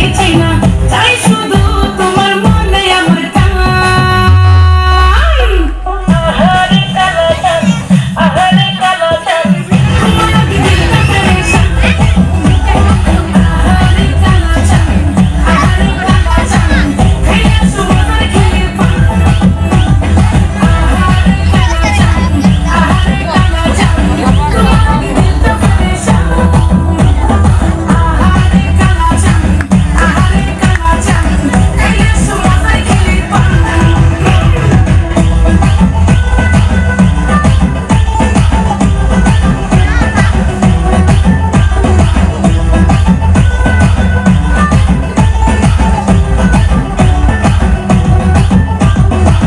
কিছুই না, চাই শুধু তোমার মনে আমার টান। আহারে কালো চাঁদ, আহারে কালো চাঁদ, তোমার আগে দিলটা পেরেশান। আহারে কালো চাঁদ, আহারে কালো চাঁদ, খেয়ে সুমনার খেয়ে পান। আহারে কালো চাঁদ, আহারে কালো চাঁদ, তোমার আগে দিলটা পেরেশান। আহারে কালো চাঁদ, আহারে কালো চাঁদ, খেয়ে সুমনার খেয়ে পান।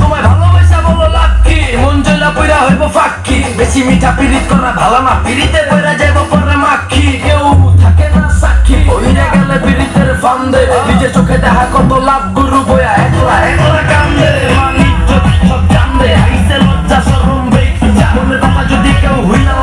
তোমায় ভালোবাসা বলো লাভ কি, মন জয়লা পইরা হইব ফাঁকি। বেশি মিঠা পিরিত করা ভালো না, পিরিতে পইরা যাইব পরে মাখি। কেউ থাকে না সাক্ষী, পইরা গেলে পিরিতের ফান্দে। নিজে চোখে দেখা কত লাভ, গুরু বয়া একলা একলা কান্দে। মান ইজ্জত সব জানদে, আইসে লজ্জা শরম বেইজ্জা। মনের কথা যদি কেউ হইলা